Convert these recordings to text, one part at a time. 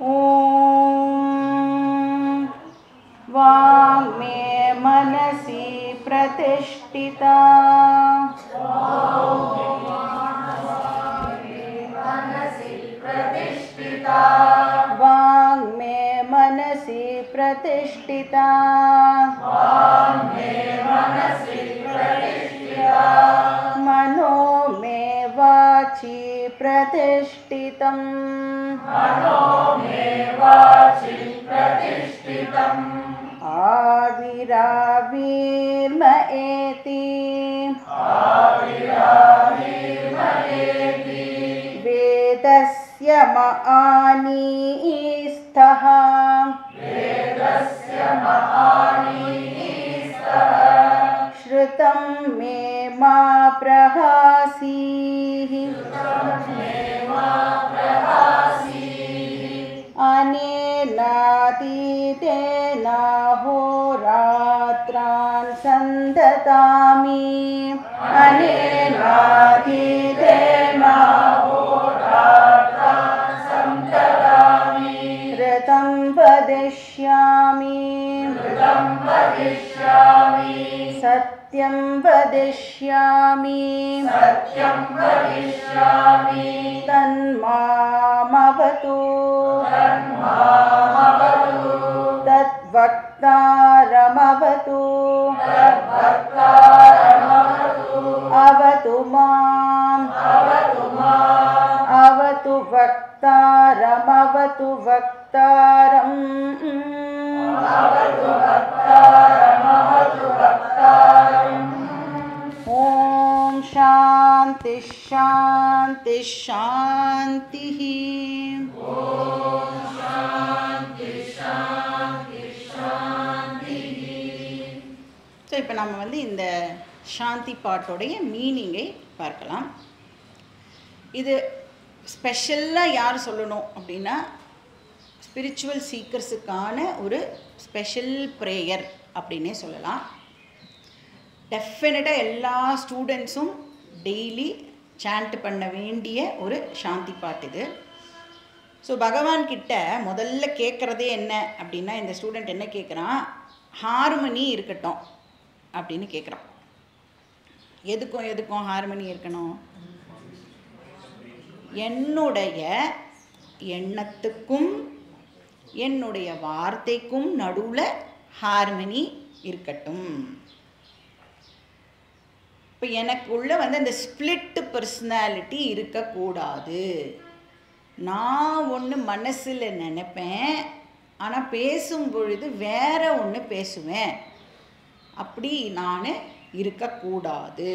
ॐ वाङ्मे मनसि प्रतिष्ठिता वाङ्मे मनसि प्रतिष्ठिता मनो मे वाचि प्रतिष्ठितम् आविराविर्म एति वेदस्य मआनीस्तः श्रुतं मे मा प्रहासीः अनेनातीतेन होरात्रान् सन्दतामि अनेनातीतेन ऋतं वदिष्यामि सत्यं वदिष्यामि तन्मामवतु तद्वक्तारमवतु अवतु माम् अवतु वक्तारमवतु वक्तारम् ॐ शान्ति शान्ति शान्तिः ஸோ இப்போ நம்ம வந்து இந்த சாந்தி பாட்டோடைய மீனிங்கை பார்க்கலாம். இது ஸ்பெஷலாக யார் சொல்லணும் அப்படின்னா ஸ்பிரிச்சுவல் சீக்கர்ஸுக்கான ஒரு ஸ்பெஷல் ப்ரேயர் அப்படின்னே சொல்லலாம். டெஃபினட்டாக எல்லா ஸ்டூடெண்ட்ஸும் டெய்லி சாண்ட் பண்ண வேண்டிய ஒரு சாந்தி பாட்டு இது. ஸோ பகவான்கிட்ட முதல்ல கேட்குறதே என்ன அப்படின்னா, இந்த ஸ்டூடெண்ட் என்ன கேட்குறான், ஹார்மனி இருக்கட்டும் அப்படின்னு கேட்குறான். எதுக்கும் ஹார்மனி இருக்கணும்? என்னுடைய எண்ணத்துக்கும் என்னுடைய வார்த்தைக்கும் நடுவில் ஹார்மனி இருக்கட்டும். இப்போ எனக்குள்ள வந்து அந்த ஸ்பிளிட் பர்சனாலிட்டி இருக்கக்கூடாது. நான் ஒன்று மனசில் நினைப்பேன், ஆனால் பேசும் பொழுது வேற ஒன்று பேசுவேன். அப்படி நான் இருக்கக்கூடாது.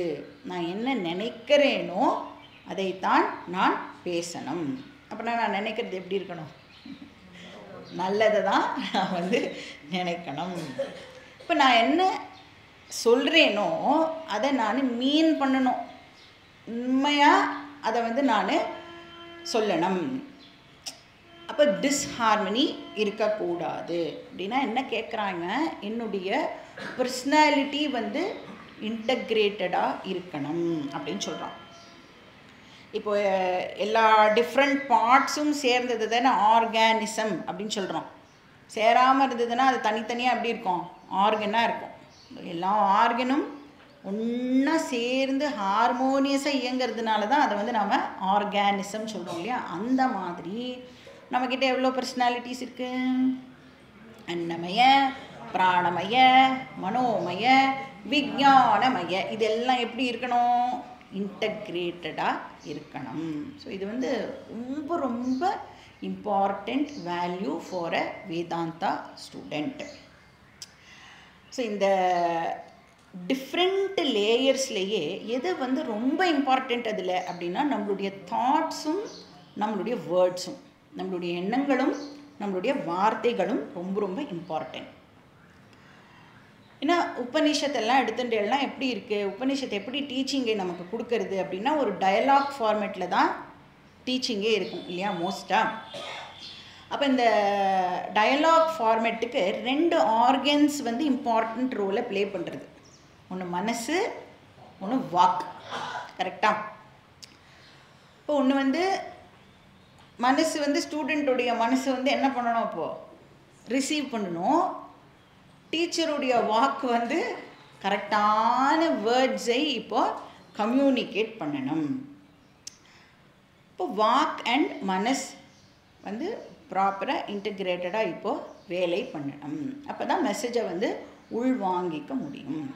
நான் என்ன நினைக்கிறேனோ அதைத்தான் நான் பேசணும். அப்படின்னா நான் நினைக்கிறது எப்படி இருக்கணும்? நல்லதை தான் நான் வந்து நினைக்கணும். இப்போ நான் என்ன சொல்கிறேனோ அதை நான் மீன் பண்ணணும், உண்மையாக அதை வந்து நான் சொல்லணும். அப்போ டிஸ்ஹார்மனி இருக்கக்கூடாது. அப்படின்னா என்ன கேட்குறாங்க, என்னுடைய பர்சனாலிட்டி வந்து இன்டகிரேட்டடாக இருக்கணும் அப்படின்னு சொல்கிறான். இப்போ எல்லா டிஃப்ரெண்ட் பார்ட்ஸும் சேர்ந்தது தானே ஆர்கானிசம் அப்படின்னு சொல்கிறோம். சேராமல் இருந்ததுன்னா அது தனித்தனியாக எப்படி இருக்கும், ஆர்கனாக இருக்கும். எல்லா ஆர்கனும் ஒன்றா சேர்ந்து ஹார்மோனியஸாக இயங்கிறதுனால தான் அதை வந்து நாம் ஆர்கானிசம் சொல்கிறோம் இல்லையா. அந்த மாதிரி நம்மக்கிட்ட எவ்வளோ பர்சனாலிட்டிஸ் இருக்குது? அன்னமய, பிராணமய, மனோமய, விஞ்ஞானமய. இதெல்லாம் எப்படி இருக்கணும்? இன்டகிரேட்டடாக இருக்கணும். ஸோ இது வந்து ரொம்ப ரொம்ப important value for a Vedanta student. So இந்த டிஃப்ரெண்ட் லேயர்ஸ்லேயே எது வந்து ரொம்ப இம்பார்ட்டண்ட் அதில் அப்படின்னா, நம்மளுடைய தாட்ஸும் நம்மளுடைய வேர்ட்ஸும், நம்மளுடைய எண்ணங்களும் நம்மளுடைய வார்த்தைகளும் ரொம்ப ரொம்ப இம்பார்ட்டண்ட். ஏன்னா உபநிஷத்தெல்லாம் எடுத்துட்டேன்னா எப்படி இருக்குது, உபநிஷத்தை எப்படி டீச்சிங்கை நமக்கு கொடுக்கறது அப்படின்னா ஒரு டயலாக் ஃபார்மேட்டில் தான் டீச்சிங்கே இருக்கும் இல்லையா மோஸ்ட்டாக. அப்போ இந்த டயலாக் ஃபார்மேட்டுக்கு 2 ஆர்கன்ஸ் வந்து இம்பார்ட்டண்ட் ரோலை ப்ளே பண்ணுறது. ஒன்று மனசு, ஒன்று வாக். கரெக்டாக? இப்போ ஒன்று வந்து மனசு வந்து ஸ்டூடெண்ட்டுடைய மனசு வந்து என்ன பண்ணணும் அப்போது ரிசீவ் பண்ணணும். டீச்சருடைய வாக்கு வந்து கரெக்டான வேர்ட்ஸை இப்போது கம்யூனிகேட் பண்ணணும். இப்போ வாக் அண்ட் மனஸ் வந்து ப்ராப்பராக இன்டகிரேட்டடாக இப்போது வேலை பண்ணணும். அப்போ தான் மெசேஜை வந்து உள்வாங்கிக்க முடியும்.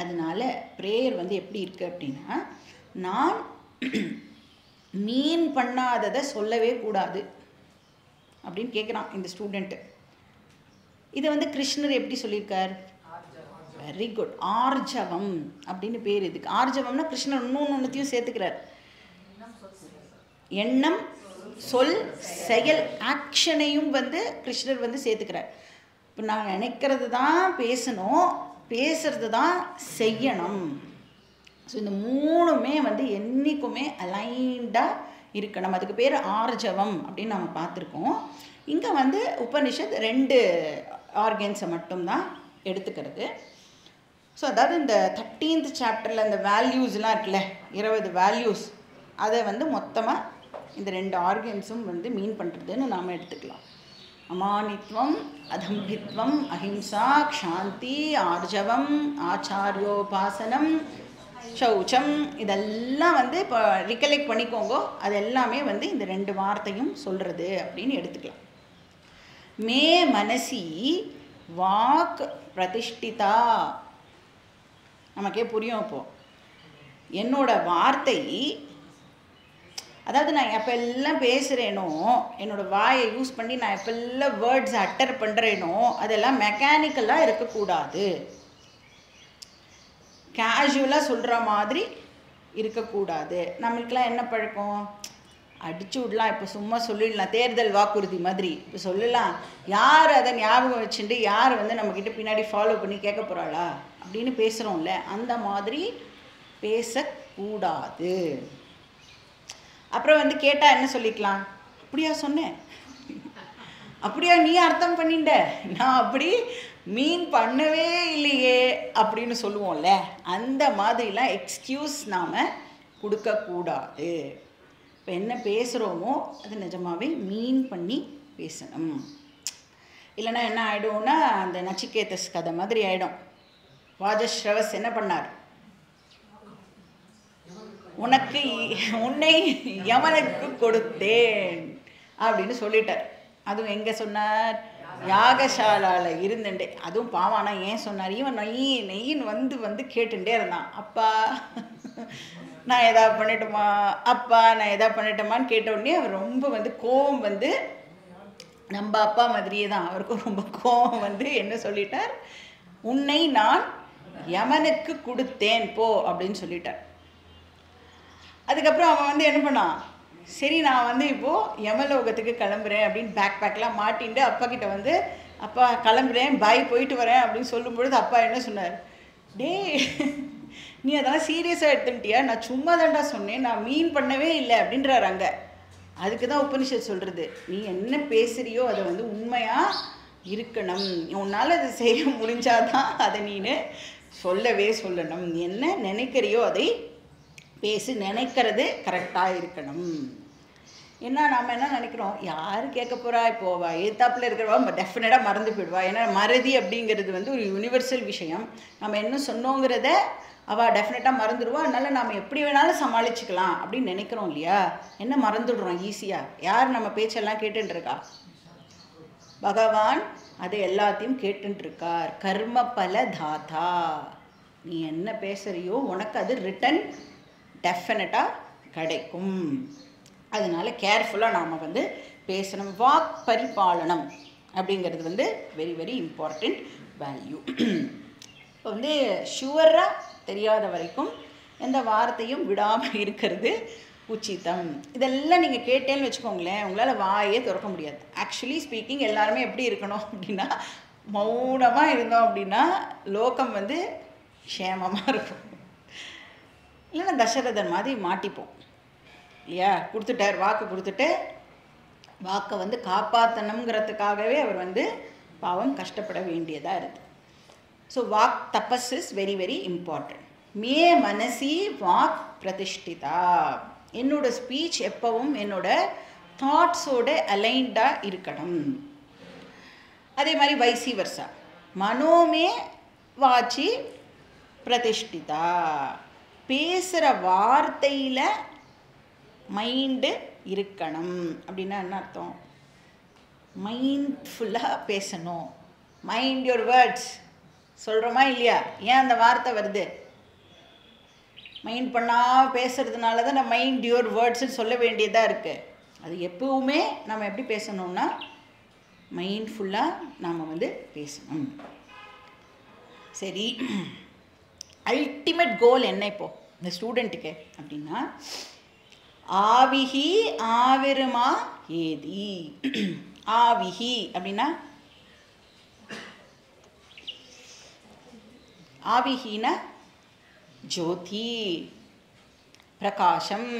அதனால ப்ரேயர் வந்து எப்படி இருக்குது அப்படின்னா, நான் மீன் பண்ணாததை சொல்லவே கூடாது அப்படின்னு கேட்குறான் இந்த ஸ்டூடெண்ட்டு. இதை வந்து கிருஷ்ணர் எப்படி சொல்லியிருக்கார்? Very good. ஆர்ஜவம் அப்படின்னு பேர் இதுக்கு. ஆர்ஜவம்னா கிருஷ்ணர் இன்னொன்னுத்தையும் சேர்த்துக்கிறார். எண்ணம், சொல், செயல், ஆக்ஷனையும் வந்து கிருஷ்ணர் வந்து சேர்த்துக்கிறார். இப்போ நான் நினைக்கிறது தான் பேசணும், பேசுறது தான் செய்யணும். ஸோ இந்த மூணுமே வந்து என்றைக்குமே அலைண்டாக இருக்கணும். அதுக்கு பேர் ஆர்ஜவம் அப்படின்னு நம்ம பார்த்துருக்கோம். இங்கே வந்து உபனிஷத் 2 ஆர்கன்ஸை மட்டும்தான் எடுத்துக்கிறது. ஸோ அதாவது இந்த 13th சாப்டரில் இந்த வேல்யூஸ்லாம் இருக்குல்ல, 20 வேல்யூஸ், அதை வந்து மொத்தமாக இந்த 2 ஆர்கன்ஸும் வந்து மீன் பண்ணுறதுன்னு நாம் எடுத்துக்கலாம். அமானித்வம், அதம்பித்வம், அஹிம்சா, க்ஷாந்தி, ஆர்ஜவம், ஆச்சாரியோபாசனம், சௌச்சம், இதெல்லாம் வந்து இப்போ ரிகலெக்ட் பண்ணிக்கோங்க. அது எல்லாமே வந்து இந்த 2 வார்த்தையும் சொல்கிறது அப்படின்னு எடுத்துக்கலாம். மே மனசி வாக் பிரதிஷ்டிதா. நமக்கே புரியும் இப்போது. என்னோட வார்த்தை, அதாவது நான் எப்பெல்லாம் பேசுகிறேனோ, என்னோடய வாயை யூஸ் பண்ணி நான் எப்பெல்லாம் வேர்ட்ஸ் அட்டர் பண்ணுறேனோ, அதெல்லாம் மெக்கானிக்கலாக இருக்கக்கூடாது, கேஷுவலாக சொல்கிற மாதிரி இருக்கக்கூடாது. நம்மளுக்கெல்லாம் என்ன பழக்கம்? அடிச்சு விடலாம், இப்போ சும்மா சொல்லிடலாம், தேர்தல் வாக்குறுதி மாதிரி இப்போ சொல்லலாம். யார் அதை ஞாபகம் வச்சுட்டு யார் வந்து நம்மக்கிட்ட பின்னாடி ஃபாலோ பண்ணி கேட்க போகிறாளா அப்படின்னு பேசுகிறோம்ல, அந்த மாதிரி பேசக்கூடாது. அப்புறம் வந்து கேட்டால் என்ன சொல்லிக்கலாம்? அப்படியா சொன்னேன், அப்படியா நீ அர்த்தம் பண்ணிட்ட, நான் அப்படி மீன் பண்ணவே இல்லையே அப்படின்னு சொல்லுவோம்ல, அந்த மாதிரிலாம் எக்ஸ்கியூஸ் நாம் கொடுக்கக்கூடாது. இப்போ என்ன பேசுகிறோமோ அது நிஜமாகவே மீன் பண்ணி பேசணும். இல்லைன்னா என்ன ஆகிடும்னா, அந்த நச்சிகேதஸ் கதை மாதிரி ஆகிடும். வாஜஸ்ரவஸ் என்ன பண்ணார்? உன்னை யமனுக்கு கொடுத்தேன் அப்படின்னு சொல்லிட்டார். அதுவும் எங்கே சொன்னார்? யாகசாலாவில் இருந்துட்டே. அதுவும் பாவானா ஏன் சொன்னார்? இவன் நெய்யின்னு வந்து கேட்டுட்டே இருந்தான். அப்பா நான் எதா பண்ணட்டுமா, அப்பா நான் எதா பண்ணட்டுமான்னு கேட்டோடனே அவர் ரொம்ப வந்து கோபம் வந்து, நம்ம அப்பா மாதிரியே தான் அவருக்கும் ரொம்ப கோபம் வந்து என்ன சொல்லிட்டார்? உன்னை நான் யமனுக்கு கொடுத்தேன் போ அப்படின்னு சொல்லிட்டார். அதுக்கப்புறம் அவன் வந்து என்ன பண்ணான்? சரி நான் வந்து இப்போது யமலோகத்துக்கு கிளம்புறேன் அப்படின்னு பேக்லாம் மாட்டின்ட்டு அப்பா கிட்ட வந்து, அப்பா கிளம்புறேன், பாய் போயிட்டு வரேன் அப்படின்னு சொல்லும்பொழுது அப்பா என்ன சொன்னார்? டே நீ அதெல்லாம் சீரியஸாக எடுத்துட்டியா? நான் சும்மா தாண்டா சொன்னேன், நான் மீன் பண்ணவே இல்லை அப்படின்றார் அங்கே. அதுக்கு தான் உபனிஷத் சொல்கிறது, நீ என்ன பேசுகிறியோ அதை வந்து உண்மையாக இருக்கணும். உன்னால் அதை செய்ய முடிஞ்சாதான் அதை நீ சொல்லணும். நீ என்ன நினைக்கிறியோ அதை பேசி, நினைக்கிறது கரெக்டாக இருக்கணும். ஏன்னா நாம் என்ன நினைக்கிறோம்? யார் கேட்க போகிறா? இப்போவா ஏத்தாப்பில் இருக்கிறவா டெஃபினட்டாக மறந்து போயிடுவா. ஏன்னா மறதி அப்படிங்கிறது வந்து ஒரு யூனிவர்சல் விஷயம். நம்ம என்ன சொன்னோங்கிறத அவள் டெஃபினட்டாக மறந்துடுவா. அதனால் நாம் எப்படி வேணாலும் சமாளிச்சுக்கலாம் அப்படின்னு நினைக்கிறோம் இல்லையா? என்ன மறந்துடுறோம் ஈஸியாக? யார் நம்ம பேச்செல்லாம் கேட்டுருக்கா? பகவான் அதை எல்லாத்தையும் கேட்டுருக்கார். கர்ம பல தாத்தா. நீ என்ன பேசுகிறியோ உனக்கு அது ரிட்டன் டெஃபினட்டாக கிடைக்கும். அதனால் கேர்ஃபுல்லாக நாம் வந்து பேசணும். வாக் பரிபாலனம் அப்படிங்கிறது வந்து வெரி வெரி இம்பார்ட்டண்ட் வேல்யூ. இப்போ வந்து ஷுவராக தெரியாத வரைக்கும் எந்த வார்த்தையும் விடாமல் இருக்கிறது உச்சிதம். இதெல்லாம் நீங்கள் கேட்டேன்னு வச்சுக்கோங்களேன், உங்களால் வாயே திறக்க முடியாது. ஆக்சுவலி ஸ்பீக்கிங் எல்லாருமே எப்படி இருக்கணும் அப்படின்னா, மௌனமாக இருந்தோம் அப்படின்னா லோகம் வந்து க்ஷேமமாக இருக்கும். இல்லைன்னா தசரதன் மாதிரி மாட்டிப்போம் இல்லையா? கொடுத்துட்டார், வாக்கு கொடுத்துட்டு வாக்கை வந்து காப்பாற்றணுங்கிறதுக்காகவே அவர் வந்து பாவம் கஷ்டப்பட வேண்டியதாக இருக்குது. ஸோ வாக் தபஸ் இஸ் வெரி வெரி இம்பார்ட்டன்ட். மே மனசி வாக் பிரதிஷ்டிதா. என்னோட ஸ்பீச் எப்பவும் என்னோட தாட்ஸோட அலைன்டாக இருக்கணும். அதே மாதிரி வைசி வர்சா, மனோமே வாச்சி பிரதிஷ்டிதா, பேசுகிற வார்த்தையில் மைண்டு இருக்கணும். அப்படின்னா என்ன அர்த்தம்? மைண்ட்ஃபுல்லாக பேசணும். மைண்ட் யுவர் வேர்ட்ஸ் சொல்கிறோமா இல்லையா? ஏன் அந்த வார்த்தை வருது? மைண்ட் பண்ணால் பேசுகிறதுனால தான் நம்ம மைண்ட் யுவர் வேர்ட்ஸ்ன்னு சொல்ல வேண்டியதாக இருக்குது. அது எப்பவுமே நம்ம எப்படி பேசணும்னா மைண்ட்ஃபுல்லாக நாம் வந்து பேசணும். சரி, அல்டிமேட் கோல் என்ன இப்போது இந்த ஸ்டூடெண்ட்டுக்கு அப்படின்னா, ஆவிஹி ஆவிருமா ஏதி. ஆவிஹி அப்படின்னா ஆவிஹின ஜோதி பிரகாஷம்.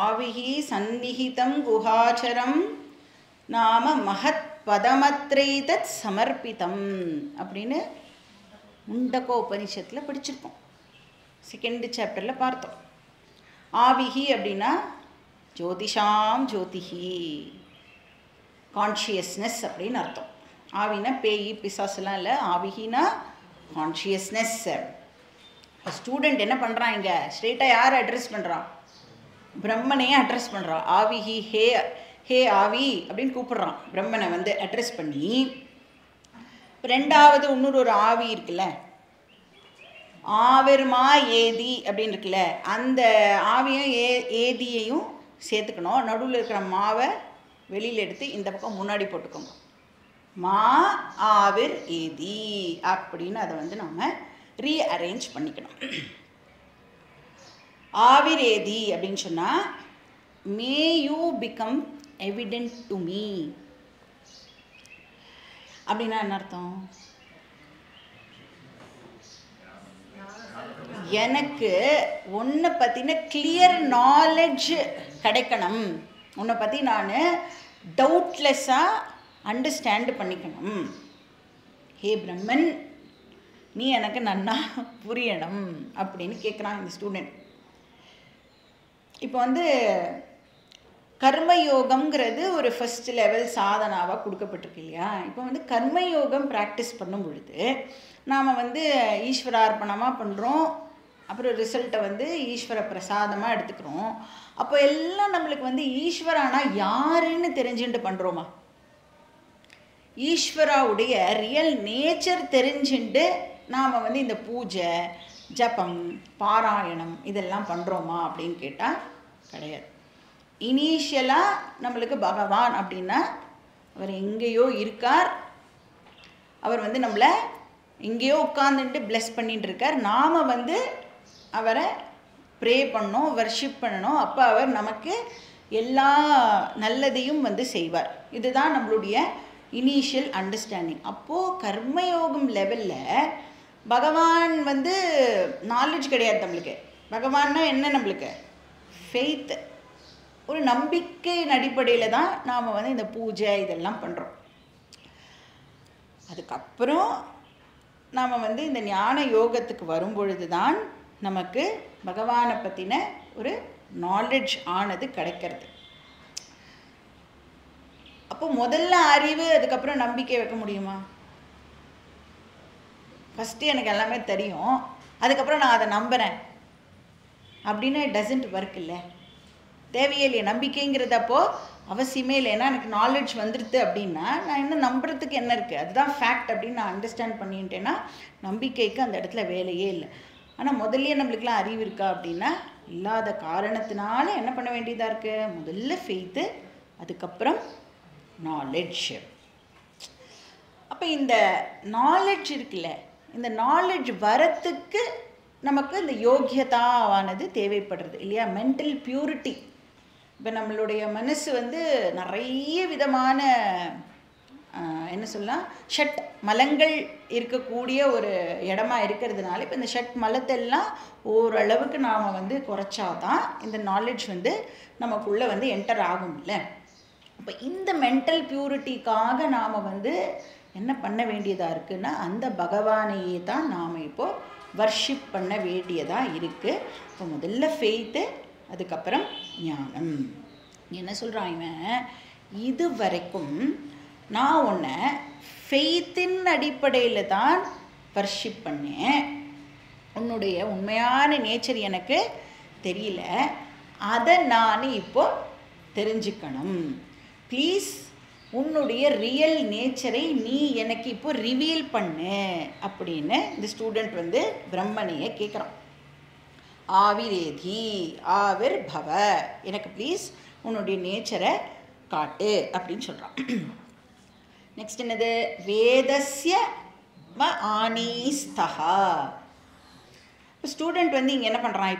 ஆவிஹி சந்நிஹிதம் குஹாச்சரம் நாம மகத் பதமத்ரைதத் சமர்ப்பிதம் அப்படின்னு முண்டகோ உபனிஷத்தில் படிச்சிருக்கோம். 2nd சாப்டரில் பார்த்தோம். ஆவிஹி அப்படின்னா ஜோதிஷாம் ஜோதிஹி, கான்ஷியஸ்னஸ் அப்படின்னு அர்த்தம். ஆவினா பேய் பிசாசுலாம் இல்லை, ஆவிஹினா கான்ஷியஸ்னஸ். ஸ்டூடெண்ட் என்ன பண்ணுறான்? இங்கே ஸ்ட்ரெயிட்டாக யாரை அட்ரஸ் பண்ணுறான்? பிரம்மனையே அட்ரஸ் பண்ணுறான். ஆவிஹி ஹே ஹே ஆவி அப்படின்னு கூப்பிட்றான். பிரம்மனை வந்து அட்ரஸ் பண்ணி, ரெண்டாவது இன்னொரு ஒரு ஆவி இருக்குல்ல, ஆவிர்மா ஏதி அப்படின்னு இருக்குல்ல, அந்த ஆவியும் ஏதியையும் சேர்த்துக்கணும். நடுவில் இருக்கிற மாவை வெளியில் எடுத்து இந்த பக்கம் முன்னாடி போட்டுக்கோங்க. மா ஆவிர் ஏதி அப்படின்னு அதை வந்து நம்ம ரீஅரேஞ்ச் பண்ணிக்கணும். ஆவிர் ஏதி அப்படின்னு சொன்னால், மே you become evident to me அப்படின்னா என்ன அர்த்தம்? எனக்கு உன்னை பற்றின கிளியர் நாலேஜ் கிடைக்கணும். உன்னை பற்றி நான் டவுட்லெஸ்ஸாக அண்டர்ஸ்டாண்ட் பண்ணிக்கணும். ஹே பிரம்மன், நீ எனக்கு நன்னா புரியணும் அப்படின்னு கேட்குறான் இந்த ஸ்டூடெண்ட். இப்போ வந்து கர்மயோகம்ங்கிறது ஒரு ஃபஸ்ட் லெவல் சாதனாவாக கொடுக்கப்பட்டிருக்கு இல்லையா? இப்போ வந்து கர்மயோகம் ப்ராக்டிஸ் பண்ணும் பொழுது நாம் வந்து ஈஸ்வரார்ப்பணமாக பண்ணுறோம். அப்புறம் ரிசல்ட்டை வந்து ஈஸ்வர பிரசாதமாக எடுத்துக்கிறோம். அப்போ எல்லாம் நம்மளுக்கு வந்து ஈஸ்வரானா யாருன்னு தெரிஞ்சுட்டு பண்ணுறோமா? ஈஸ்வராவுடைய ரியல் நேச்சர் தெரிஞ்சுட்டு நாம் வந்து இந்த பூஜை, ஜபம், பாராயணம் இதெல்லாம் பண்ணுறோமா அப்படின்னு கேட்டால் கிடையாது. இனிஷியலாக நம்மளுக்கு பகவான் அப்படின்னா அவர் எங்கேயோ இருக்கார். அவர் வந்து நம்மளை எங்கேயோ உட்காந்துட்டு பிளெஸ் பண்ணிட்டு இருக்கார். நாம் வந்து அவரை ப்ரே பண்ணணும், வர்ஷிப் பண்ணணும். அப்போ அவர் நமக்கு எல்லா நல்லதையும் வந்து செய்வார். இதுதான் நம்மளுடைய இனிஷியல் அண்டர்ஸ்டாண்டிங். அப்போது கர்மயோகம் லெவலில் பகவான் வந்து நாலேஜ் கிடையாது நம்மளுக்கு. பகவான்னா என்ன? நம்மளுக்கு ஃபெய்த், ஒரு நம்பிக்கையின் அடிப்படையில் தான் நாம் வந்து இந்த பூஜை இதெல்லாம் பண்ணுறோம். அதுக்கப்புறம் நாம் வந்து இந்த ஞான யோகத்துக்கு வரும்பொழுது தான் நமக்கு பகவானை பற்றின ஒரு நாலேஜ் ஆனது கிடைக்கிறது. அப்போ முதல்ல அறிவு, அதுக்கப்புறம் நம்பிக்கை வைக்க முடியுமா? ஃபஸ்ட்டு எனக்கு எல்லாமே தெரியும், அதுக்கப்புறம் நான் அதை நம்புகிறேன் அப்படின்னு டசன்ட் ஒர்க் இல்லை, தேவையே இல்லையா? நம்பிக்கைங்கிறதப்போ அவசியமே இல்லை. ஏன்னா எனக்கு நாலேஜ் வந்துடுது அப்படின்னா நான் இன்னும் நம்புறதுக்கு என்ன இருக்குது, அதுதான் ஃபேக்ட் அப்படின்னு நான் அண்டர்ஸ்டாண்ட் பண்ணிட்டேன்னா நம்பிக்கைக்கு அந்த இடத்துல வேலையே இல்லை. ஆனால் முதல்ல நம்மளுக்குலாம் அறிவு இருக்கா அப்படின்னா இல்லாத காரணத்தினால என்ன பண்ண வேண்டியதாக இருக்குது? முதல்ல ஃபெய்த்து, அதுக்கப்புறம் நாலேஜ். அப்போ இந்த நாலேஜ் இருக்குல்ல, இந்த நாலேஜ் வரத்துக்கு நமக்கு இந்த யோகியதாவானது தேவைப்படுறது இல்லையா? Mental purity. இப்போ நம்மளுடைய மனசு வந்து நிறைய விதமான என்ன சொல்லலாம், ஷட் மலங்கள் இருக்கக்கூடிய ஒரு இடமா இருக்கிறதுனால இப்போ இந்த ஷட் மலத்தெல்லாம் ஓரளவுக்கு நாம் வந்து குறைச்சாதான் இந்த நாலேஜ் வந்து நமக்குள்ளே வந்து என்டர் ஆகும் இல்லை? அப்போ இந்த மென்டல் பியூரிட்டிக்காக நாம் வந்து என்ன பண்ண வேண்டியதாக இருக்குன்னா அந்த பகவானையே தான் நாம் இப்போது வர்ஷிப் பண்ண வேண்டியதாக இருக்குது. இப்போ முதல்ல ஃபெய்த்து, அதுக்கப்புறம் ஞானம். என்ன சொல்கிறான் இவன், இது வரைக்கும் நான் உன்னை ஃபெய்த்தின் அடிப்படையில் தான் வர்ஷிப் பண்ணேன், உன்னுடைய உண்மையான நேச்சர் எனக்கு தெரியல, அதை நான் இப்போ தெரிஞ்சுக்கணும், ப்ளீஸ் உன்னுடைய ரியல் நேச்சரை நீ எனக்கு இப்போ ரிவீல் பண்ணு அப்படின்னு இந்த ஸ்டூடெண்ட் வந்து பிரம்மனையே கேட்குறான். ஆவிரேதி ஆவிர் பவ, எனக்கு ப்ளீஸ் உன்னுடைய நேச்சரை காட்டு அப்படின்னு சொல்கிறான். நெக்ஸ்ட் என்னது, வேதஸ்ய வ ஆனீஸ்தஹா. இப்போ ஸ்டூடெண்ட் வந்து இங்கே என்ன பண்ணுறான்,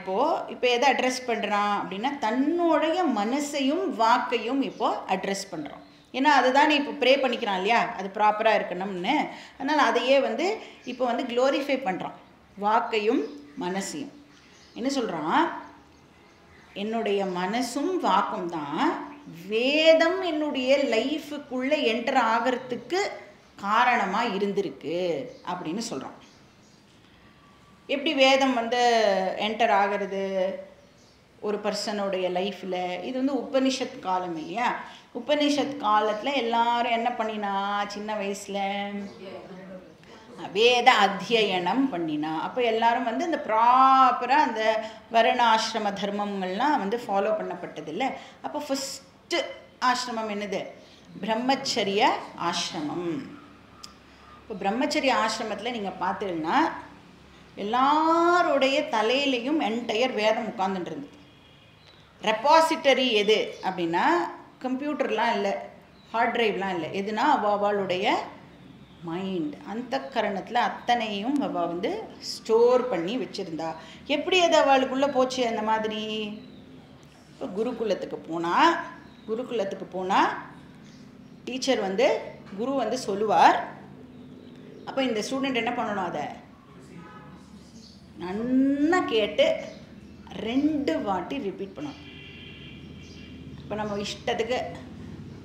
இப்போ எதை அட்ரெஸ் பண்ணுறான் அப்படின்னா தன்னுடைய மனசையும் வாக்கையும் இப்போது அட்ரெஸ் பண்ணுறான். ஏன்னா அதுதானே இப்போ ப்ரே பண்ணிக்கிறான் இல்லையா, அது ப்ராப்பராக இருக்கணும்னு. அதனால் அதையே வந்து இப்போ வந்து க்ளோரிஃபை பண்ணுறான், வாக்கையும் மனசையும். என்ன சொல்கிறான், என்னுடைய மனசும் வாக்கும் தான் வேதம் என்னுடைய லைஃபுக்குள்ளே என்டர் ஆகிறதுக்கு காரணமாக இருந்திருக்கு அப்படின்னு சொல்கிறான். எப்படி வேதம் வந்து என்டர் ஆகிறது ஒரு பர்சனுடைய லைஃப்பில், இது வந்து உபனிஷத் காலம் இல்லையா. உபனிஷத் காலத்தில் எல்லாரும் என்ன பண்ணினா, சின்ன வயசில் வேத அத்தியனம் பண்ணினா. அப்போ எல்லாரும் வந்து இந்த ப்ராப்பராக அந்த வருணாசிரம தர்மங்கள்லாம் வந்து ஃபாலோ பண்ணப்பட்டதில்லை. அப்போ ஃபஸ்ட்டு ஆசிரமம் என்னது, பிரம்மச்சரிய ஆசிரமம். இப்போ பிரம்மச்சரிய ஆசிரமத்தில் நீங்கள் பார்த்தீங்கன்னா எல்லாருடைய தலையிலையும் என்டையர் வேதம் உட்கார்ந்துட்டு. ரெப்பாசிட்டரி எது அப்படின்னா கம்ப்யூட்டர்லாம் இல்லை, ஹார்ட் ட்ரைவ்லாம் இல்லை, எதுனா அவளுடைய மைண்ட், அந்த கரணத்தில் அத்தனையும் அவள் வந்து ஸ்டோர் பண்ணி வச்சுருந்தா. எப்படி அது அவளுக்குள்ளே போச்சு அந்த மாதிரி. இப்போ குருகுலத்துக்கு போனால் டீச்சர் வந்து குரு வந்து சொல்லுவார். அப்போ இந்த ஸ்டூடெண்ட் என்ன பண்ணணும், அதை நன்னா கேட்டு 2 வாட்டி ரிப்பீட் பண்ணணும். இப்போ நம்ம இஷ்டத்துக்கு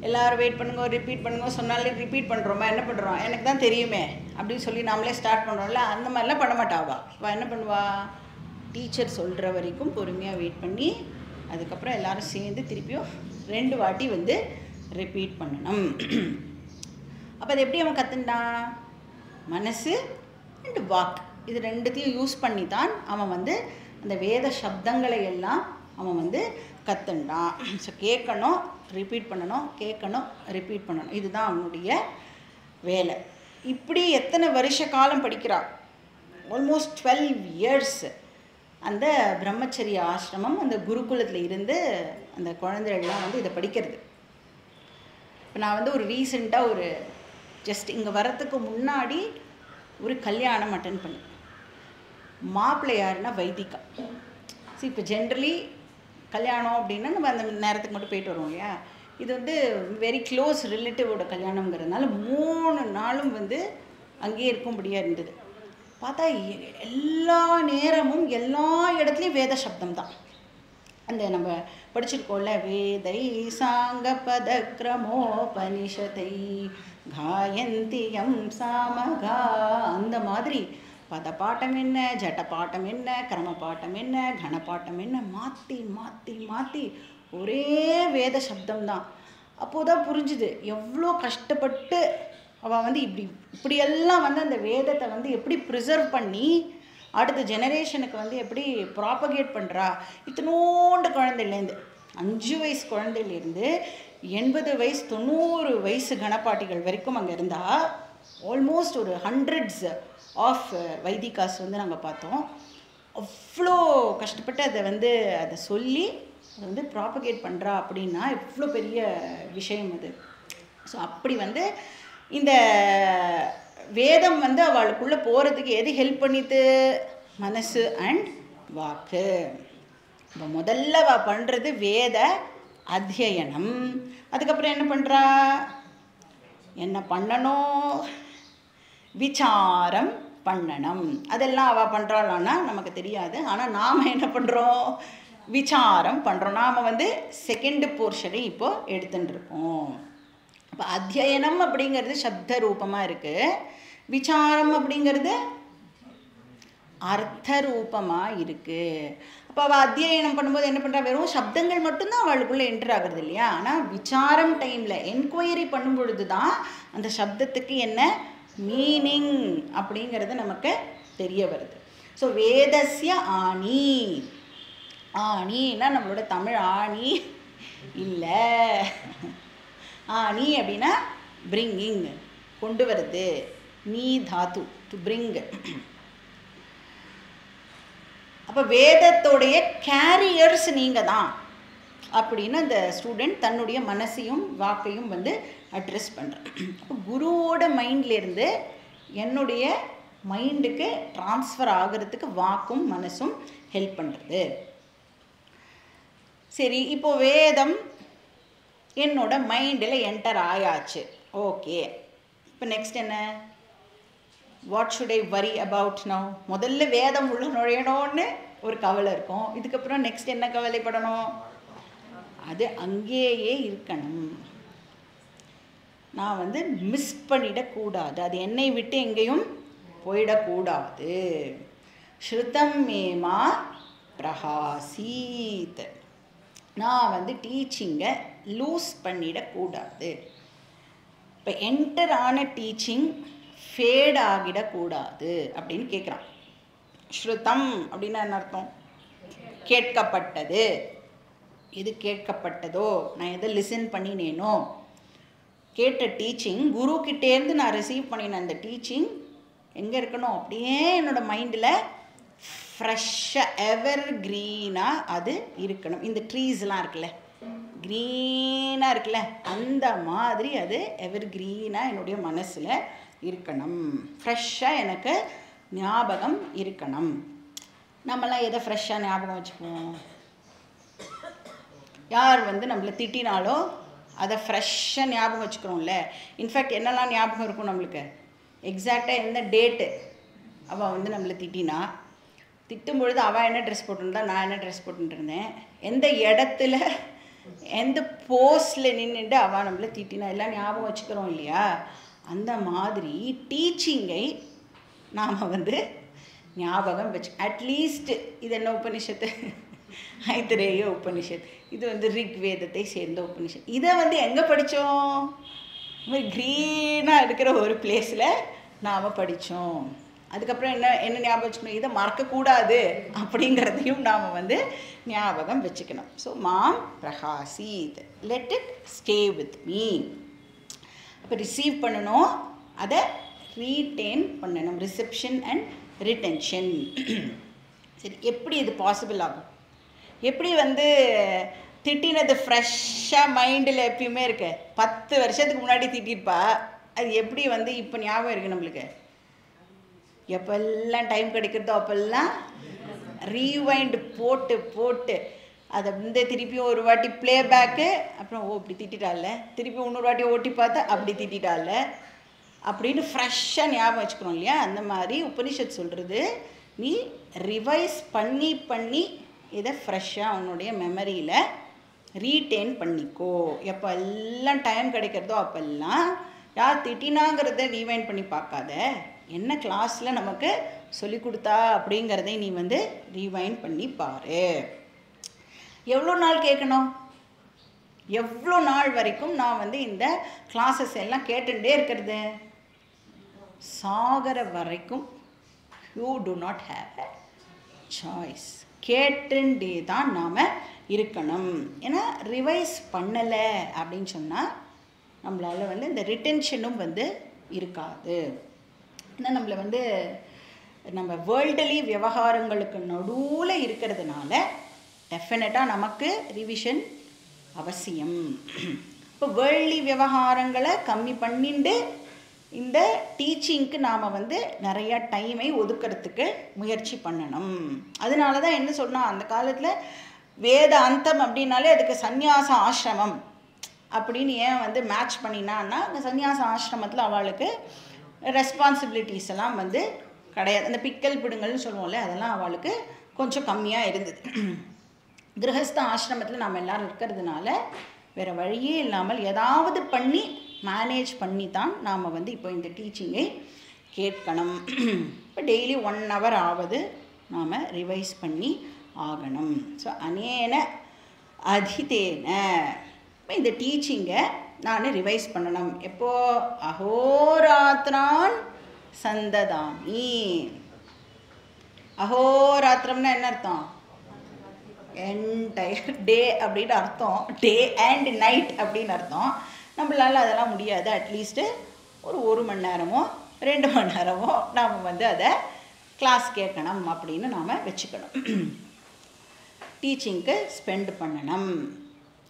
எல்லோரும் வெயிட் பண்ணுங்க ரிப்பீட் பண்ணுங்க சொன்னாலே ரிப்பீட் பண்ணுறோமா, என்ன பண்ணுறோம், எனக்கு தான் தெரியுமே அப்படின்னு சொல்லி நாமளே ஸ்டார்ட் பண்ணுறோம்ல, அந்த மாதிரிலாம் பண்ண மாட்டாவா. அவள் என்ன பண்ணுவா, டீச்சர் சொல்கிற வரைக்கும் பொறுமையாக வெயிட் பண்ணி அதுக்கப்புறம் எல்லோரும் சேர்ந்து திருப்பியும் 2 வாட்டி வந்து ரிப்பீட் பண்ணணும். அப்போ அது எப்படி அவன் கற்றுண்டான், மனசு அண்ட் வாக் இது 2த்தையும் யூஸ் பண்ணி தான் அவன் வந்து அந்த வேத சப்தங்களை எல்லாம் அவன் வந்து கற்றுண்டான். ஸோ கேட்கணும், ரிப்பீட் பண்ணணும், கேட்கணும், ரிப்பீட் பண்ணணும், இதுதான் அவனுடைய வேலை. இப்படி எத்தனை வருஷ காலம் படிக்கிறான், ஆல்மோஸ்ட் 12 இயர்ஸ் அந்த பிரம்மச்சரிய ஆசிரமம் அந்த குருகுலத்தில் இருந்து அந்த குழந்தைகள்லாம் வந்து இதை படிக்கிறது. இப்போ நான் வந்து ஒரு ரீசெண்டாக ஒரு ஜஸ்ட் இங்கே வரத்துக்கு முன்னாடி ஒரு கல்யாணம் அட்டன் பண்ணேன். மாப்பிள்ளை யாருன்னா வைதிகா. ஸோ இப்போ ஜென்ரலி கல்யாணம் அப்படின்னா நம்ம அந்த நேரத்துக்கு மட்டும் போயிட்டு வருவோம் இல்லையா. இது வந்து வெரி க்ளோஸ் ரிலேட்டிவோட கல்யாணங்கிறதுனால 3 நாளும் வந்து அங்கேயே இருக்கும்படியாக இருந்தது. பார்த்தா எல்லா நேரமும் எல்லா இடத்துலையும் வேத சப்தம் தான். அந்த நம்ம படிச்சிருக்கோம்ல, வேதை சாங்க பத கிரமோபனிஷதை காயந்தியம் சாமகா, அந்த மாதிரி பதப்பாட்டம் என்ன, ஜட்டப்பாட்டம் என்ன, கிரமப்பாட்டம் என்ன, கணப்பாட்டம் என்ன, மாற்றி மாற்றி மாற்றி ஒரே வேத சப்தம்தான். அப்போது தான் புரிஞ்சுது எவ்வளோ கஷ்டப்பட்டு அவள் வந்து இப்படியெல்லாம் வந்து அந்த வேதத்தை வந்து எப்படி ப்ரிசர்வ் பண்ணி அடுத்த ஜெனரேஷனுக்கு வந்து எப்படி ப்ராப்பகேட் பண்ணுறா. இத்தனோண்டு குழந்தையிலேருந்து 5 வயசு குழந்தையிலேருந்து 80 வயசு 90 வயசு கணப்பாட்டிகள் வரைக்கும் அங்கே இருந்தால் ஆல்மோஸ்ட் ஒரு 100s ஆஃப் வைதிகாஸ் வந்து நாங்கள் பார்த்தோம். அவ்வளோ கஷ்டப்பட்டு அதை சொல்லி அதை வந்து ப்ராப்பகேட் பண்ணுறா அப்படின்னா எவ்வளோ பெரிய விஷயம் அது. ஸோ அப்படி வந்து இந்த வேதம் வந்து அவளுக்குள்ளே போகிறதுக்கு எது ஹெல்ப் பண்ணிட்டு, மனசு அண்ட் வாக்கு. இப்போ முதல்ல அவள் பண்ணுறது வேத அத்தியனம். அதுக்கப்புறம் என்ன பண்ணுறா, என்ன பண்ணணும், விசாரம் பண்ணணும். அதெல்லாம் அவள் பண்ணுறாளான்னா நமக்கு தெரியாது. ஆனால் நாம் என்ன பண்ணுறோம், விசாரம் பண்ணுறோம். நாம் வந்து செகண்ட் போர்ஷனை இப்போது எடுத்துட்டுருக்கோம். இப்போ அத்தியனம் அப்படிங்கிறது சப்த ரூபமாக இருக்குது, விசாரம் அப்படிங்கிறது அர்த்த ரூபமாக இருக்குது. அப்போ அவள் அத்தியனம் பண்ணும்போது என்ன பண்ணுறா, வெறும் சப்தங்கள் மட்டும்தான் அவளுக்குள்ளே என்டர் ஆகுறது இல்லையா. ஆனால் விசாரம் டைமில் என்கொயரி பண்ணும் பொழுது தான் அந்த சப்தத்துக்கு என்ன மீனிங் அப்படிங்கிறது நமக்கு தெரிய வருது. ஸோ வேதஸ்ய ஆணி, ஆணின்னா நம்மளோட தமிழ் ஆணி இல்லை, ஆணி அப்படின்னா பிரிங்கிங், கொண்டு வருது. நீ தாத்து, டு பிரிங். அப்போ வேதத்தோடைய கேரியர்ஸ் நீங்கள் தான் அப்படின்னு அந்த ஸ்டூடெண்ட் தன்னுடைய மனசையும் வாக்கையும் வந்து அட்ரெஸ் பண்ணுறேன். அப்போ குருவோட மைண்ட்லேருந்து என்னுடைய மைண்டுக்கு ட்ரான்ஸ்ஃபர் ஆகிறதுக்கு வாக்கும் மனசும் ஹெல்ப் பண்ணுறது. சரி, இப்போ வேதம் என்னோட மைண்டில் என்டர் ஆயாச்சு. ஓகே, இப்போ நெக்ஸ்ட் என்ன? What should I worry about now? முதல்ல வேதம் உள்ள நுழையணும்னு ஒரு கவலை இருக்கும். இதுக்கப்புறம் நெக்ஸ்ட் என்ன கவலைப்படணும்? அது அங்கேயே இருக்கணும். நான் வந்து மிஸ் பண்ணிடக்கூடாது, அது என்னை விட்டு எங்கேயும் போயிடக்கூடாது. ஸ்ருதம் மேமா பிரகாசீத், நான் வந்து டீச்சிங்கை லூஸ் பண்ணிடக்கூடாது. இப்போ என்டர் ஆன டீச்சிங் ஃபேட் ஆகிடக்கூடாது அப்படின்னு கேட்குறான். ஸ்ருதம் அப்படின்னா என்ன அர்த்தம்? கேட்கப்பட்டது. எது கேட்கப்பட்டதோ, நான் எதை லிசன் பண்ணினேனோ, கேட்ட டீச்சிங், குருக்கிட்டேருந்து நான் ரிசீவ் பண்ணின அந்த டீச்சிங் எங்கே இருக்கணும்? அப்படியே என்னோடய மைண்டில் ஃப்ரெஷ்ஷாக எவர் க்ரீனாக அது இருக்கணும். இந்த ட்ரீஸ்லாம் இருக்குல்ல, க்ரீனாக இருக்குல்ல, அந்த மாதிரி அது எவர் க்ரீனாக என்னுடைய மனசில் இருக்கணும். ஃப்ரெஷ்ஷாக எனக்கு ஞாபகம் இருக்கணும். நம்மளாம் எதை ஃப்ரெஷ்ஷாக ஞாபகம் வச்சுக்குவோம்? யார் வந்து நம்மளை திட்டினாலோ அதை ஃப்ரெஷ்ஷாக ஞாபகம் வச்சுக்கிறோம்ல. இன்ஃபேக்ட் என்னெல்லாம் ஞாபகம் இருக்கும் நம்மளுக்கு? எக்ஸாக்டாக எந்த டேட்டு அவள் வந்து நம்மளை திட்டினா, திட்டும் பொழுது அவள் என்ன ட்ரெஸ் போட்டுருந்தா, நான் என்ன ட்ரெஸ் போட்டுருந்தேன், எந்த இடத்துல எந்த போஸ்டில் நின்றுட்டு அவள் நம்மளை திட்டினா, எல்லாம் ஞாபகம் வச்சுக்கிறோம் இல்லையா. அந்த மாதிரி டீச்சிங்கை நாம் வந்து ஞாபகம் வச்சு, அட்லீஸ்ட் இது என்ன உபனிஷத்து? ஐத்திரேய உபனிஷத். இது வந்து ரிக்வேதத்தை சேர்ந்த உபனிஷத். இதை வந்து எங்கே படித்தோம்? க்ரீனாக இருக்கிற ஒரு பிளேஸில் நாம் படித்தோம். அதுக்கப்புறம் என்ன ஞாபகம் வச்சுக்கணும்? இதை மறக்கக்கூடாது அப்படிங்கிறதையும் நாம் வந்து ஞாபகம் வச்சுக்கணும். ஸோ மாம் பிரகாசீத், let it stay with me. அப்போ ரிசீவ் பண்ணணும், அதை ரீட்டெயின் பண்ணணும். Reception and retention. சரி, எப்படி இது பாசிபிள் ஆகும்? எப்படி வந்து திட்டினது ஃப்ரெஷ்ஷாக மைண்டில் எப்பயுமே இருக்கு? 10 வருஷத்துக்கு முன்னாடி திட்டிருப்பா, அது எப்படி வந்து இப்போ ஞாபகம் இருக்குது நம்மளுக்கு? எப்பெல்லாம் டைம் கிடைக்கிறதோ அப்போல்லாம் ரீவைண்ட் போட்டு போட்டு அதை வந்து திருப்பியும் ஒரு வாட்டி ப்ளேபேக்கு, அப்புறம் ஓ இப்படி திட்டால, திருப்பி இன்னொரு வாட்டி ஓட்டி பார்த்தா அப்படி திட்டால அப்படின்னு ஃப்ரெஷ்ஷாக ஞாபகம் வச்சுக்கிறோம் இல்லையா. அந்த மாதிரி உபனிஷத் சொல்கிறது, நீ ரிவைஸ் பண்ணி பண்ணி இதை ஃப்ரெஷ்ஷாக உன்னுடைய மெமரியில் ரீட்டெயின் பண்ணிக்கோ. எப்போ எல்லாம் டைம் கிடைக்கிறதோ அப்போல்லாம் யார் திட்டினாங்கிறத ரீவைண்ட் பண்ணி பார்க்காத, என்ன கிளாஸில் நமக்கு சொல்லி கொடுத்தா அப்படிங்கிறதை நீ வந்து ரீவைண்ட் பண்ணி பாரு. எவ்வளோ நாள் கேட்கணும்? எவ்வளோ நாள் வரைக்கும் நான் வந்து இந்த கிளாஸஸ் எல்லாம் கேட்டுட்டே இருக்கிறது? சாகர வரைக்கும். You do not have a choice. கேட்டுண்டே தான் நாம் இருக்கணும். ஏன்னா ரிவைஸ் பண்ணலை அப்படின்னு சொன்னால் நம்மளால் வந்து இந்த ரிட்டென்ஷனும் வந்து இருக்காது. ஏன்னா நம்மளை வந்து நம்ம வேர்ல்டலி விவகாரங்களுக்கு நடுவில் இருக்கிறதுனால டெஃபினட்டாக நமக்கு ரிவிஷன் அவசியம். இப்போ வேர்ல்ட்லி விவகாரங்களை கம்மி பண்ணிட்டு இந்த டீச்சிங்க்கு நாம் வந்து நிறையா டைமை ஒதுக்கிறதுக்கு முயற்சி பண்ணணும். அதனால தான் என்ன சொன்னால், அந்த காலத்தில் வேத அந்தம் அப்படின்னாலே அதுக்கு சந்நியாச ஆசிரமம் அப்படின்னு ஏன் வந்து மேட்ச் பண்ணினான்னா, அந்த சந்நியாச ஆசிரமத்தில் அவளுக்கு ரெஸ்பான்சிபிலிட்டிஸ் எல்லாம் வந்து கிடையாது. அந்த பிக்கல் பிடுங்கள்னு சொல்லுவோம்ல, அதெல்லாம் அவளுக்கு கொஞ்சம் கம்மியாக இருந்தது. கிரகஸ்த ஆசிரமத்தில் நாம் எல்லோரும் இருக்கிறதுனால வேறு வழியே இல்லாமல் ஏதாவது பண்ணி மேனேஜ் பண்ணி தான் நாம் வந்து இப்போ இந்த டீச்சிங்கை கேட்கணும். இப்போ டெய்லி 1 hour ஆவது நாம் ரிவைஸ் பண்ணி ஆகணும். ஸோ அனேன அதிதேன இப்போ இந்த டீச்சிங்கை நான் ரிவைஸ் பண்ணணும். எப்போ? அஹோராத்திரான் சந்ததாமி. அஹோராத்திரம்னா என்ன அர்த்தம்? என்டையர் டே அப்படின்னு அர்த்தம். டே அண்ட் நைட் அப்படின்னு அர்த்தம். நம்மளால் அதெல்லாம் முடியாது. அட்லீஸ்ட்டு ஒரு 1 மணி நேரமோ 2 மணி நேரமோ நாம் வந்து அதை கிளாஸ் கேட்கணும் அப்படின்னு நாம் வச்சுக்கணும். டீச்சிங்க்கு ஸ்பெண்ட் பண்ணணும்.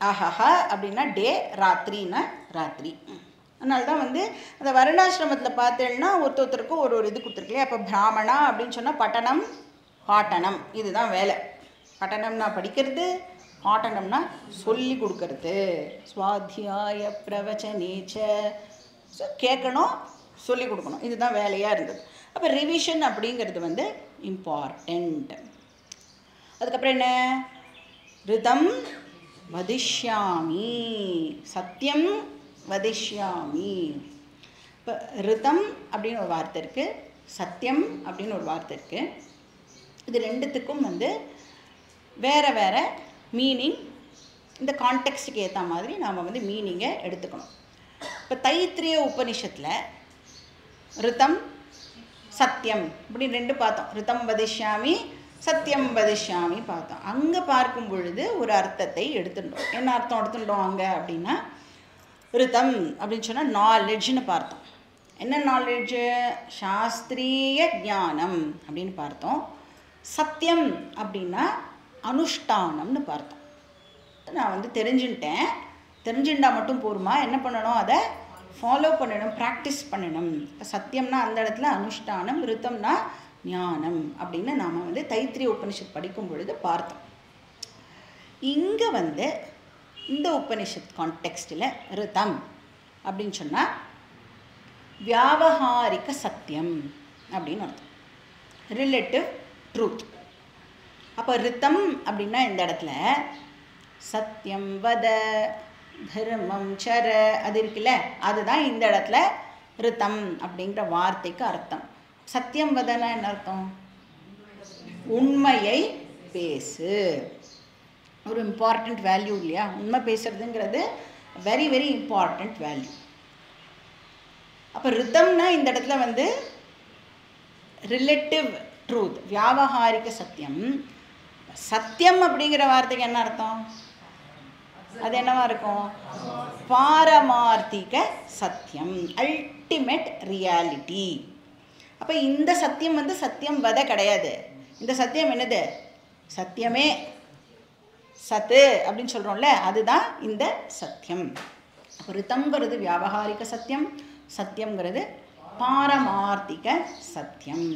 ஆஹாஹா அப்படின்னா டே, ராத்திரின்னா ராத்திரி. அதனால தான் வந்து அந்த வருணாசிரமத்தில் பார்த்தேன்னா ஒருத்தருக்கும் ஒரு இது கொடுத்துருக்கலையே. அப்போ பிராமணா அப்படின்னு சொன்னால் பட்டணம் பாட்டனம் இதுதான் வேலை. பட்டணம்னா படிக்கிறது, பாட்டனம்னா சொல்லி கொடுக்கறது. ஸ்வாத்தியாய பிரவச்சனேச்ச கேட்கணும், சொல்லி கொடுக்கணும். இதுதான் வேலையாக இருந்தது. அப்போ ரிவிஷன் அப்படிங்கிறது வந்து இம்பார்ட்டண்ட். அதுக்கப்புறம் என்ன? ரிதம் வதிஷ்யாமி, சத்தியம் வதிஷ்யாமி. இப்போ ரிதம் அப்படின்னு ஒரு வார்த்தை இருக்குது, சத்தியம் அப்படின்னு ஒரு வார்த்தை இருக்குது. இது ரெண்டுத்துக்கும் வந்து வேறு வேறு மீனிங், இந்த கான்டெக்ஸ்ட்டுக்கு ஏற்ற மாதிரி நாம் வந்து மீனிங்கை எடுத்துக்கணும். இப்போ தைத்திரிய உபனிஷத்தில் ரிதம் சத்தியம் இப்படி 2 பார்த்தோம். ரிதம் வதிஷ்யாமி, சத்தியம் வதிஷ்யாமி பார்த்தோம். அங்கே பார்க்கும் பொழுது ஒரு அர்த்தத்தை எடுத்துட்டோம். என்ன அர்த்தம் எடுத்துட்டோம் அங்கே அப்படின்னா, ரிதம் அப்படின்னு சொன்னால் நாலெட்ஜ்னு பார்த்தோம். என்ன நாலெட்ஜு? சாஸ்திரிய ஞானம் அப்படின்னு பார்த்தோம். சத்தியம் அப்படின்னா அனுஷ்டானம்னு பார்த்தோம். நான் வந்து தெரிஞ்சுட்டேன், தெரிஞ்சுட்டா மட்டும் போருமா? என்ன பண்ணணும்? அதை ஃபாலோ பண்ணணும், ப்ராக்டிஸ் பண்ணணும். சத்தியம்னா அந்த இடத்துல அனுஷ்டானம், ரித்தம்னா ஞானம் அப்படின்னு நாம் வந்து தைத்திரிய உபனிஷத் படிக்கும் பொழுது பார்த்தோம். இங்கே வந்து இந்த உபனிஷத் கான்டெக்ஸ்டில் ரிதம் அப்படின்னு சொன்னால் வியாவஹாரிக சத்தியம் அப்படின்னு அர்த்தம், ரிலேட்டிவ் ட்ரூத். அப்போ ரித்தம் அப்படின்னா இந்த இடத்துல சத்தியம் வத தர்மம் சர அது இருக்குல்ல, அதுதான் இந்த இடத்துல ரித்தம் அப்படிங்கிற வார்த்தைக்கு அர்த்தம். சத்தியம் வதனா என்ன அர்த்தம்? உண்மையை பேசு. ஒரு இம்பார்ட்டண்ட் வேல்யூ இல்லையா? உண்மை பேசுறதுங்கிறது வெரி வெரி இம்பார்ட்டண்ட் வேல்யூ. அப்போ ரித்தம்னா இந்த இடத்துல வந்து ரிலேட்டிவ் ட்ரூத், வியாவஹாரிக சத்தியம். சத்தியம் அப்படிங்கிற வார்த்தைக்கு என்ன அர்த்தம்? அது என்னவா இருக்கும்? பாரமார்த்திக சத்தியம், அல்டிமேட் ரியாலிட்டி. அப்போ இந்த சத்தியம் வந்து சத்தியம் வத கிடையாது. இந்த சத்தியம் என்னது? சத்தியமே சத்து அப்படின்னு சொல்கிறோம்ல, அதுதான் இந்த சத்தியம். அப்போ ரித்தம்ங்கிறது வியாவஹாரிக சத்தியம், சத்தியம்ங்கிறது பாரமார்த்திக சத்தியம்.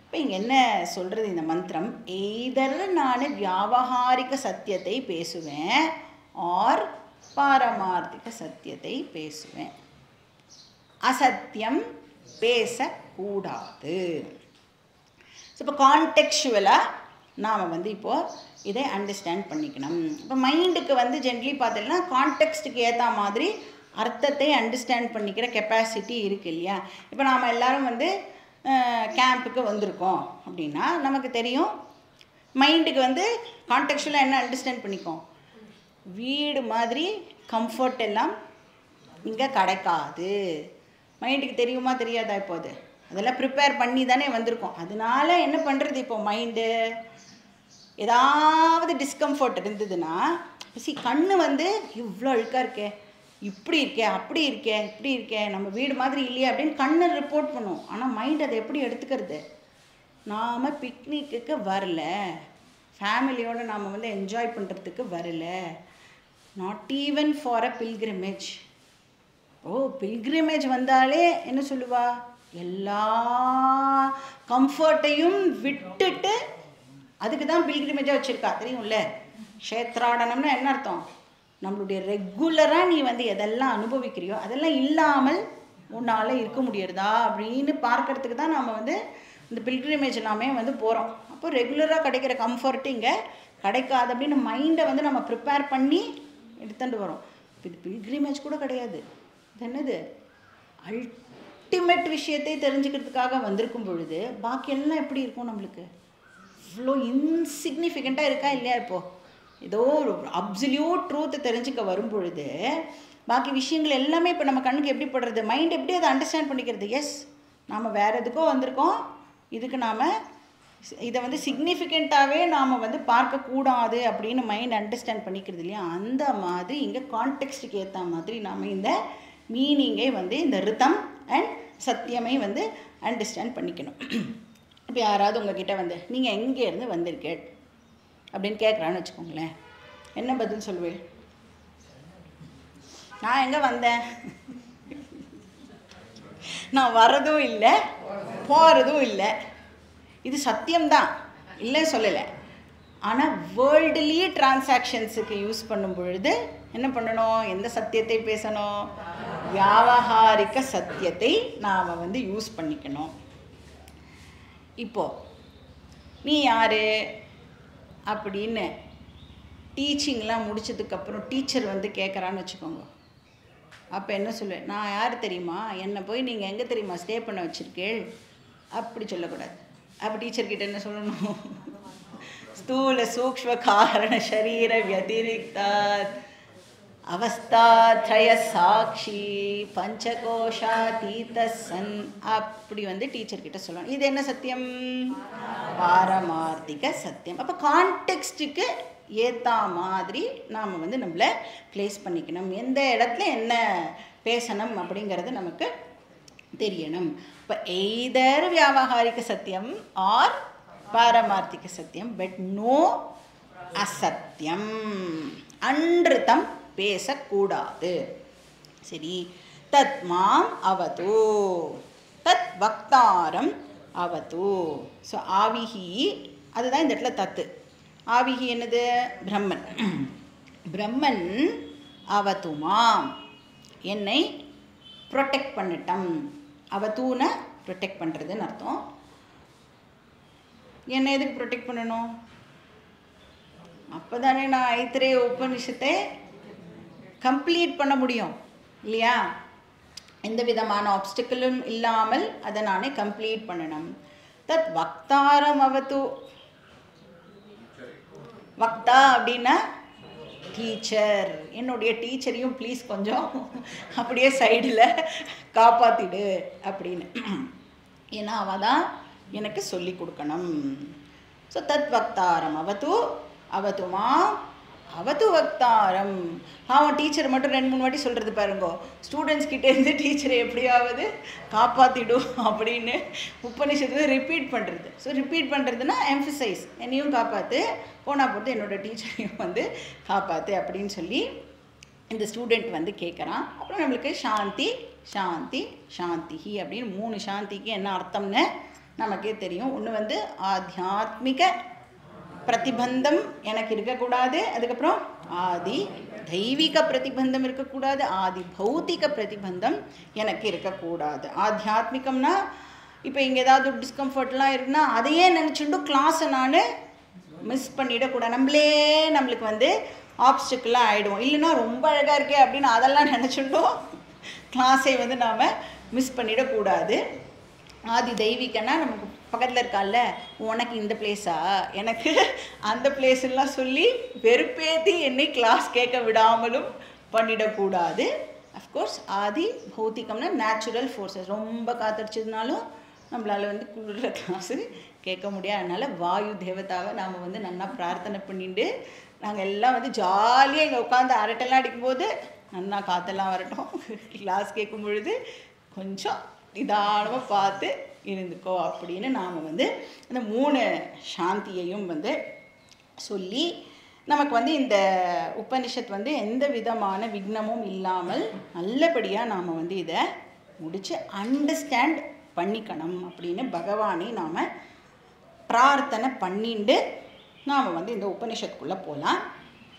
இப்போ இங்கே என்ன சொல்கிறது இந்த மந்திரம்? எய்தர் நான் வியாவஹாரிக சத்தியத்தை பேசுவேன் ஆர் பாரமார்த்திக சத்தியத்தை பேசுவேன். அசத்தியம் பேசக்கூடாது. ஸோ இப்போ கான்டெக்சுவலாக நாம் வந்து இப்போது இதை அண்டர்ஸ்டாண்ட் பண்ணிக்கணும். இப்போ மைண்டுக்கு வந்து ஜென்ரலி பார்த்தீங்கன்னா கான்டெக்ஸ்ட்டுக்கு ஏற்ற மாதிரி அர்த்தத்தை அண்டர்ஸ்டாண்ட் பண்ணிக்கிற கெப்பாசிட்டி இருக்குது இல்லையா? இப்போ நாம் எல்லோரும் வந்து கேம்புக்கு வந்திருக்கோம் அப்படின்னா நமக்கு தெரியும், மைண்டுக்கு வந்து கான்டெக்சுவலாக என்ன அண்டர்ஸ்டாண்ட் பண்ணிக்கோம்? வீடு மாதிரி கம்ஃபர்ட் எல்லாம் இங்கே கிடைக்காது. மைண்டுக்கு தெரியுமா தெரியாதா? இப்போது அதெல்லாம் ப்ரிப்பேர் பண்ணி தானே வந்திருக்கோம். அதனால என்ன பண்ணுறது? இப்போ மைண்டு ஏதாவது டிஸ்கம்ஃபர்ட் இருந்ததுன்னா, கண்ணு வந்து இவ்வளோ அழுக்காக இருக்கே, இப்படி இருக்கே, அப்படி இருக்கே, இப்படி இருக்கே, நம்ம வீடு மாதிரி இல்லையே அப்படின்னு கண்ணை ரிப்போர்ட் பண்ணும். ஆனால் மைண்ட் அதை எப்படி எடுத்துக்கிறது? நாம் பிக்னிக்கு வரல, ஃபேமிலியோடு நாம் வந்து என்ஜாய் பண்ணுறதுக்கு வரல, not even for a pilgrimage. Pilgrimage வந்தாலே என்ன சொல்லுவா? எல்லா கம்ஃபர்ட்டையும் விட்டுட்டு, அதுக்கு தான் பில்கிரிமேஜாக வச்சுருக்கா, தெரியும்ல? க்ஷேத்ராடனம்னா என்ன அர்த்தம்? நம்மளுடைய ரெகுலராக நீ வந்து எதெல்லாம் அனுபவிக்கிறியோ அதெல்லாம் இல்லாமல் உன்னால் இருக்க முடியறதா அப்படின்னு பார்க்கறதுக்கு தான் நம்ம வந்து இந்த பில்கிரிமேஜ் எல்லாமே வந்து போகிறோம். அப்போ ரெகுலராக கிடைக்கிற கம்ஃபர்ட் இங்கே கிடைக்காது அப்படின்னு மைண்டை வந்து நம்ம ப்ரிப்பேர் பண்ணி எடுத்துகிட்டு வரோம். இப்போ இது பில்கிரிமேஜ் கூட கிடையாது. இது என்னது? அல்டிமேட் விஷயத்தை தெரிஞ்சுக்கிறதுக்காக வந்திருக்கும் பொழுது பாக்கி எல்லாம் எப்படி இருக்கும் நம்மளுக்கு? இவ்வளோ இன்சிக்னிஃபிகண்ட்டாக இருக்கா இல்லையா? இப்போது ஏதோ ஒரு அப்சல்யூட் ட்ரூத்தை தெரிஞ்சுக்க வரும் பொழுது பாக்கி விஷயங்கள் எல்லாமே இப்போ நம்ம கண்ணுக்கு எப்படி படுறது? மைண்ட் எப்படி அதை அண்டர்ஸ்டாண்ட் பண்ணிக்கிறது? எஸ், நாம் வேறு எதுக்கோ வந்திருக்கோம், இதுக்கு நாம் இதை வந்து சிக்னிஃபிகண்ட்டாகவே நாம் வந்து பார்க்கக்கூடாது அப்படின்னு மைண்ட் அண்டர்ஸ்டாண்ட் பண்ணிக்கிறது இல்லையா? அந்த மாதிரி இங்கே கான்டெக்ஸ்ட்டுக்கு ஏற்ற மாதிரி நாம் இந்த மீனிங்கை வந்து இந்த ரிதம் அண்ட் சத்தியமை வந்து அண்டர்ஸ்டாண்ட் பண்ணிக்கணும். இப்போ யாராவது உங்ககிட்ட வந்து நீங்கள் எங்கேருந்து வந்திருக்கேள் அப்படின்னு கேட்குறான்னு வச்சுக்கோங்களேன், என்ன பதில் சொல்லுவேன்? நான் எங்கே வந்தேன், நான் வர்றதும் இல்லை போகிறதும் இல்லை. இது சத்தியம்தான், இல்லை சொல்லலை. ஆனால் வேர்ல்டுலி டிரான்சாக்ஷன்ஸுக்கு யூஸ் பண்ணும் பொழுது என்ன பண்ணணும்? எந்த சத்தியத்தை பேசணும்? வியாவகாரிக சத்தியத்தை நாம் வந்து யூஸ் பண்ணிக்கணும். இப்போது நீ யார் அப்படின்னு டீச்சிங்லாம் முடிச்சதுக்கப்புறம் டீச்சர் வந்து கேட்குறான்னு வச்சுக்கோங்க. அப்போ என்ன சொல்லுவேன்? நான் யார் தெரியுமா, என்னை போய் நீங்கள் எங்கே தெரியுமா ஸ்டே பண்ண வச்சுருக்கேள் அப்படி சொல்லக்கூடாது. அப்போ டீச்சர்கிட்ட என்ன சொல்லணும்? ஸ்தூல சூக்ஷ்ம காரண சரீர வியதிரிக்தாத் அவஸ்தாத்ரய சாட்சி பஞ்சகோஷாதீத சன் அப்படி வந்து டீச்சர்கிட்ட சொல்லணும். இது என்ன சத்தியம்? பாரமார்த்திக சத்தியம். அப்போ கான்டெக்ஸ்ட்டுக்கு ஏற்ற மாதிரி நாம் வந்து நம்மளை ப்ளேஸ் பண்ணிக்கணும். எந்த இடத்துல என்ன பேசணும் அப்படிங்கிறது நமக்கு தெரியணும். இப்போ எய்தர் வியாவகாரிக சத்தியம் ஆர் பாரமார்த்திக சத்தியம், பட் நோ அசத்தியம், அன்றுத்தம் பேசக்கூடாது. சரி, தத் மாம் அவது தத் வக்தாரம் அவது. ஸோ ஆவிஹி அதுதான் இந்த இடத்துல தத்து. ஆவிஹி என்னது? பிரம்மன். பிரம்மன் அவதுமாம் என்னை ப்ரொடெக்ட் பண்ணிட்டம். அவதூனை ப்ரொடெக்ட் பண்ணுறதுன்னு அர்த்தம். என்னை எதுக்கு ப்ரொடெக்ட் பண்ணணும்? அப்போ தானே நான் ஐத்திரேய உபனிஷத்தை கம்ப்ளீட் பண்ண முடியும் இல்லையா? எந்த விதமான ஆப்ஸ்டிக்கலும் இல்லாமல் அதை நானே கம்ப்ளீட் பண்ணணும். தத் வக்தாரம் அவது. வக்தா அப்படின்னா டீச்சர். என்னுடைய டீச்சரையும் ப்ளீஸ் கொஞ்சம் அப்படியே சைடில் காப்பாற்றிடு அப்படின்னு. ஏன்னா அவள் தான் எனக்கு சொல்லி கொடுக்கணும். ஸோ தத் வக்தாரம் அவது அவதுமா அவது வக்தாரம். அவன் டீச்சர் மட்டும் 2-3 வாட்டி சொல்கிறது பாருங்கோ. ஸ்டூடெண்ட்ஸ் கிட்டேருந்து டீச்சரை எப்படியாவது காப்பாற்றிடும் அப்படின்னு உபநிஷத்தில் ரிப்பீட் பண்ணுறது. ஸோ ரிப்பீட் பண்ணுறதுன்னா எம்ஃபசைஸ், என்னையும் காப்பாற்று, போனால் பொறுத்து என்னோடய டீச்சரையும் வந்து காப்பாற்று அப்படின்னு சொல்லி இந்த ஸ்டூடெண்ட் வந்து கேட்குறான். அப்புறம் நம்மளுக்கு சாந்தி சாந்தி சாந்திஹி அப்படின்னு 3 சாந்திக்கு என்ன அர்த்தம்னு நமக்கே தெரியும். ஒன்று வந்து ஆத்தியாத்மிக பிரதிபந்தம் எனக்கு இருக்கக்கூடாது, அதுக்கப்புறம் ஆதி தெய்வீக பிரதிபந்தம் இருக்கக்கூடாது, ஆதி பௌத்திக பிரதிபந்தம் எனக்கு இருக்கக்கூடாது. ஆத்தியாத்மிகம்னா இப்போ இங்கே ஏதாவது டிஸ்கம்ஃபர்ட்லாம் இருக்குன்னா அதையே நினச்சிட்டு கிளாஸை நான் மிஸ் பண்ணிடக்கூடாது. நம்மளுக்கு வந்து ஆப்ஸ்டிக்கலாக ஆகிடுவோம். இல்லைன்னா ரொம்ப அழகாக இருக்கே அப்படின்னு அதெல்லாம் நினச்சிட்டோம் கிளாஸை வந்து நாம் மிஸ் பண்ணிடக்கூடாது. ஆதி தெய்வீகன்னா நமக்கு பக்கத்தில் இருக்கால, உனக்கு இந்த பிளேஸா எனக்கு அந்த பிளேஸ்லாம் சொல்லி வெறுப்பேற்றி என்னை கிளாஸ் கேட்க விடாமலும் பண்ணிடக்கூடாது. அஃப்கோர்ஸ் ஆதி பௌத்திகம்னா நேச்சுரல் ஃபோர்ஸஸ். ரொம்ப காத்தடிச்சதுனாலும் நம்மளால் வந்து குளிர கிளாஸு கேட்க முடியாது. அதனால் வாயு தேவதாவை நாம் வந்து நல்லா பிரார்த்தனை பண்ணிட்டு நாங்கள் எல்லாம் வந்து ஜாலியாக இங்கே உட்காந்து அரட்டெல்லாம் அடிக்கும்போது நல்லா காற்றெல்லாம் வரட்டும், கிளாஸ் கேட்கும் பொழுது கொஞ்சம் நிதானமாக பார்த்து இருந்துக்கோ அப்படின்னு நாம் வந்து அந்த 3 சாந்தியையும் வந்து சொல்லி நமக்கு வந்து இந்த உபனிஷத் வந்து எந்த விதமான விக்னமும் இல்லாமல் நல்லபடியாக நாம் வந்து இதை முடித்து அண்டர்ஸ்டாண்ட் பண்ணிக்கணும் அப்படின்னு பகவானை நாம் பிரார்த்தனை பண்ணிட்டு நாம் வந்து இந்த உபனிஷத்துக்குள்ளே போகலாம்.